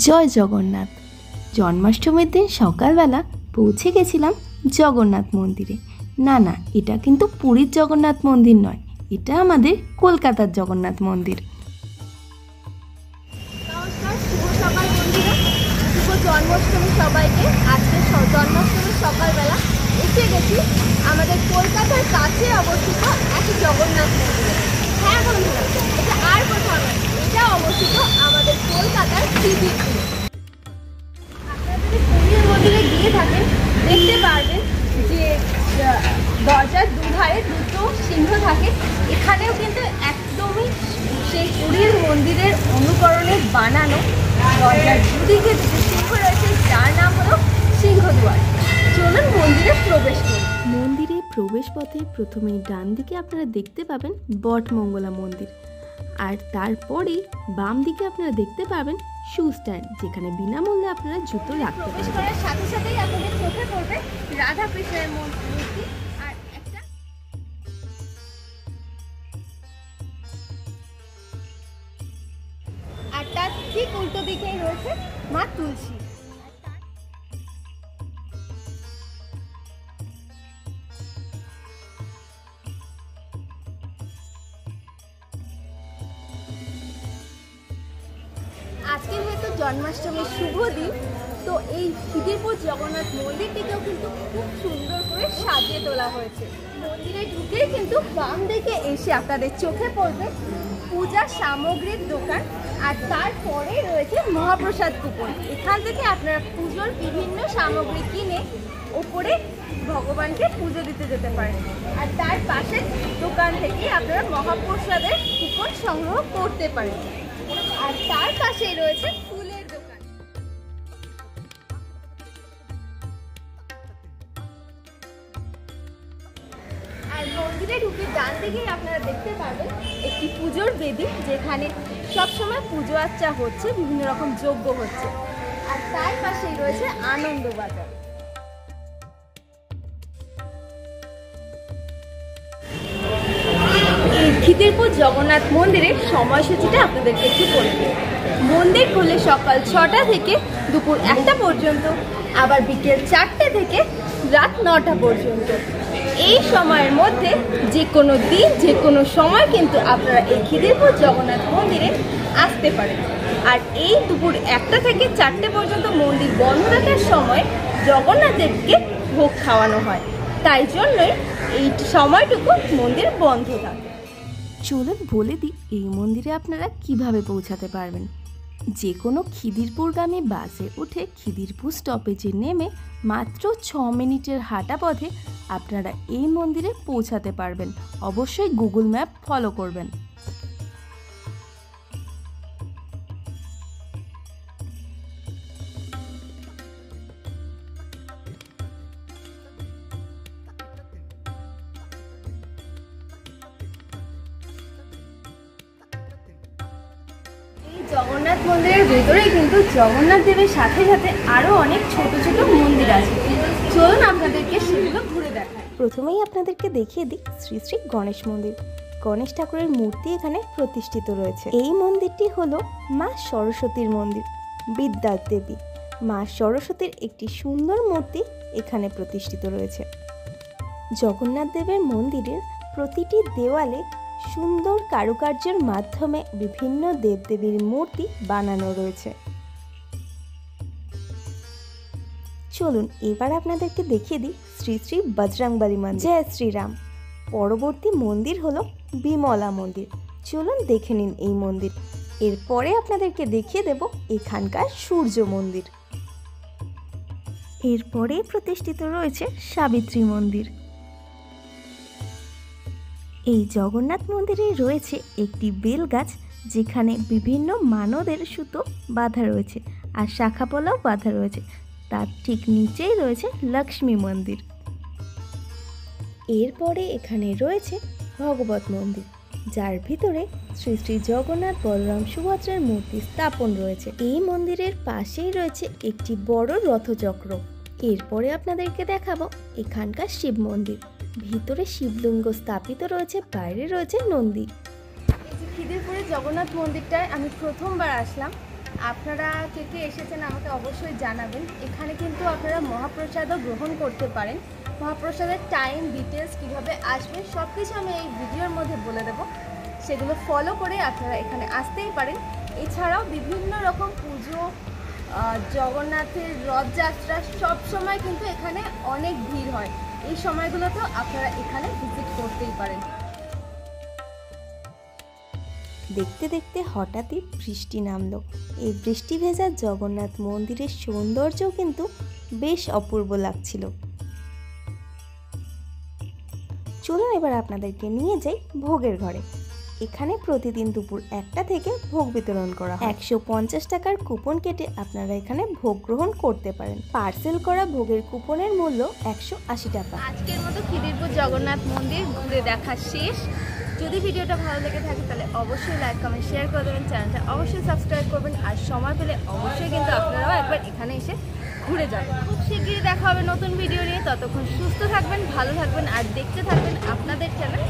জয় জগন্নাথ। জন্মাষ্টমীর দিন সকালবেলা পৌঁছে গেছিলাম জগন্নাথ মন্দিরে। না, এটা কিন্তু পুরীর জগন্নাথ মন্দির নয়, এটা আমাদের কলকাতার জগন্নাথ মন্দির। নমস্কার, শুভ সকাল বন্ধুরা, শুভ জন্মাষ্টমী সবাইকে। আজকে জন্মাষ্টমীর সকালবেলা এসে গেছি আমাদের কলকাতার কাছে অবস্থিত এক জগন্নাথ মন্দিরে। হ্যাঁ বন্ধুরা, এটা আর কোথাও নয়, এটা অবস্থিত আমাদের কলকাতার খিদিরপুরে। আপনারা যদি পুরীর মন্দিরে গিয়ে থাকেন দেখতে পারবেন যে দরজার দুধারে দুটো সিংহ থাকে। এখানেও কিন্তু একদমই সেই পুরীর মন্দিরের অনুকরণে বানানো দরজার দুদিকে দুটো সিংহ রয়েছে, যার নাম হলো সিংহদুয়ার। চলুন মন্দিরে প্রবেশ করি। মন্দিরে প্রবেশ পথে প্রথমেই ডান দিকে আপনারা দেখতে পাবেন বটমঙ্গলা মন্দির, আর তারপরেই বাম দিকে আপনারা দেখতে পাবেন শু স্ট্যান্ড, যেখানে বিনামূল্যে আপনারা জুতো রাখতে প্রবেশ পারবেন। করার সাথে সাথেই আপনাদের চোখে পড়বে রাধা কৃষ্ণের মূর্তি, আর একটা আর তার ঠিক উল্টো দিকেই রয়েছে মা তুলসী। আজকে যেহেতু জন্মাষ্টমীর শুভ দিন, তো এই খিদিরপুর জগন্নাথ মন্দিরটিকেও কিন্তু খুব সুন্দর করে সাজিয়ে তোলা হয়েছে। মন্দিরে ঢুকেই কিন্তু বাম দিকে এসে আপনাদের চোখে পড়বে পূজার সামগ্রীর দোকান, আর তারপরে রয়েছে মহাপ্রসাদ কুপন। এখান থেকে আপনারা পুজোর বিভিন্ন সামগ্রী কিনে ওপরে ভগবানকে পুজো দিতে যেতে পারেন। আর তার পাশে দোকান থেকে আপনারা মহাপ্রসাদের কুপন সংগ্রহ করতে পারেন। আর তার পাশেই রয়েছে ফুলের দোকান। আর মন্দিরে ঢুকে ডান দিকেই আপনারা দেখতে পাবেন একটি পুজোর বেদি, যেখানে সবসময় পুজো আর্চা হচ্ছে, বিভিন্ন রকম যজ্ঞ হচ্ছে। আর তার পাশেই রয়েছে আনন্দবাজার। খিদিরপুর জগন্নাথ মন্দিরের সময়সূচিটা আপনাদেরকে একটু বলে দিই। মন্দির খোলে সকাল 6টা থেকে দুপুর 1টা পর্যন্ত, আবার বিকেল 4টে থেকে রাত 9টা পর্যন্ত। এই সময়ের মধ্যে যে কোনো দিন যে কোনো সময় কিন্তু আপনারা এই খিদিরপুর জগন্নাথ মন্দিরে আসতে পারেন। আর এই দুপুর 1টা থেকে 4টে পর্যন্ত মন্দির বন্ধ রাখার সময় জগন্নাথ দেবকে ভোগ খাওয়ানো হয়, তাই জন্যই এই সময়টুকু মন্দির বন্ধ থাকে। চলুন বলে দিই এই মন্দিরে আপনারা কিভাবে পৌঁছাতে পারবেন। যে কোনো খিদিরপুরগামী বাসে উঠে খিদিরপুর স্টপেজে নেমে মাত্র 6 মিনিটের হাঁটা পথে আপনারা এই মন্দিরে পৌঁছাতে পারবেন। অবশ্যই গুগল ম্যাপ ফলো করবেন। জগন্নাথ মন্দিরের ভেতরেই কিন্তু জগন্নাথ দেবের সাথে সাথে আরও অনেক ছোট ছোট মন্দির আছে। চলুন আপনাদেরকে সেগুলো ঘুরে দেখাই। প্রথমেই আপনাদেরকে দেখিয়ে দিই শ্রী শ্রী গণেশ মন্দির। গণেশ ঠাকুরের মূর্তি এখানে প্রতিষ্ঠিত রয়েছে। এই মন্দিরটি হলো মা সরস্বতীর মন্দির, বিদ্যার দেবী। মা সরস্বতীর একটি সুন্দর মূর্তি এখানে প্রতিষ্ঠিত রয়েছে। জগন্নাথ দেবের মন্দিরের প্রতিটি দেওয়ালে সুন্দর কারুকার্যের মাধ্যমে বিভিন্ন দেবদেবীর মূর্তি বানানো রয়েছে। চলুন এবার আপনাদেরকে দেখিয়ে দিই শ্রী শ্রী বজরংবলী মন্দির। জয় শ্রীরাম। পরবর্তী মন্দির হলো বিমলা মন্দির। চলুন দেখে নিন এই মন্দির। এরপরে আপনাদেরকে দেখিয়ে দেব এখানকার সূর্য মন্দির। এরপরে প্রতিষ্ঠিত রয়েছে সাবিত্রী মন্দির। এই জগন্নাথ মন্দিরে রয়েছে একটি বেল গাছ, যেখানে বিভিন্ন মানদের সুতো বাঁধা রয়েছে আর শাখাপলাও বাঁধা রয়েছে। তার ঠিক নিচেই রয়েছে লক্ষ্মী মন্দির। এরপরে এখানে রয়েছে ভগবত মন্দির, যার ভিতরে শ্রী শ্রী জগন্নাথ বলরাম সুভদ্রার মূর্তি স্থাপন রয়েছে। এই মন্দিরের পাশেই রয়েছে একটি বড় রথচক্র। এরপরে আপনাদেরকে দেখাবো এখানকার শিব মন্দির। ভিতরে শিবলিঙ্গ স্থাপিত রয়েছে, বাইরে রয়েছে নন্দী। খিদিরপুরের জগন্নাথ মন্দিরটায় আমি প্রথমবার আসলাম, আপনারা কে কে এসেছেন আমাকে অবশ্যই জানাবেন। এখানে কিন্তু আপনারা মহাপ্রসাদও গ্রহণ করতে পারেন। মহাপ্রসাদের টাইম, ডিটেলস, কীভাবে আসবেন সব কিছু আমি এই ভিডিওর মধ্যে বলে দেবো। সেগুলো ফলো করে আপনারা এখানে আসতেই পারেন। এছাড়াও বিভিন্ন রকম পুজো, জগন্নাথের রথযাত্রা সব সময় কিন্তু এখানে অনেক ভিড় হয়। এই সময়গুলোতেও আপনারা এখানে ভিজিট করতেই পারেন। দেখতে দেখতে হঠাৎই বৃষ্টি নামলো। এই বৃষ্টি ভেজা জগন্নাথ মন্দিরের সৌন্দর্যও কিন্তু বেশ অপূর্ব লাগছিল। চলুন এবার আপনাদেরকে নিয়ে যাই ভোগের ঘরে। এখানে প্রতিদিন দুপুর 1টা থেকে ভোগ বিতরণ করা হয়। 150 টাকার কুপন কেটে আপনারা এখানে ভোগ গ্রহণ করতে পারেন। পার্সেল করা ভোগের কুপনের মূল্য 180 টাকা। আজকের মতো খিদিরপুর জগন্নাথ মন্দির ঘুরে দেখা শেষ। যদি ভিডিওটা ভালো লেগে থাকে তাহলে অবশ্যই লাইক, কমেন্ট, শেয়ার করে দেবেন। চ্যানেলটা অবশ্যই সাবস্ক্রাইব করবেন। আর সময় পেলে অবশ্যই কিন্তু আপনারাও একবার এখানে এসে ঘুরে যাবেন। খুব শীঘ্রই দেখা হবে নতুন ভিডিও নিয়ে। ততক্ষণ সুস্থ থাকবেন, ভালো থাকবেন আর দেখতে থাকবেন আপনাদের চ্যানেল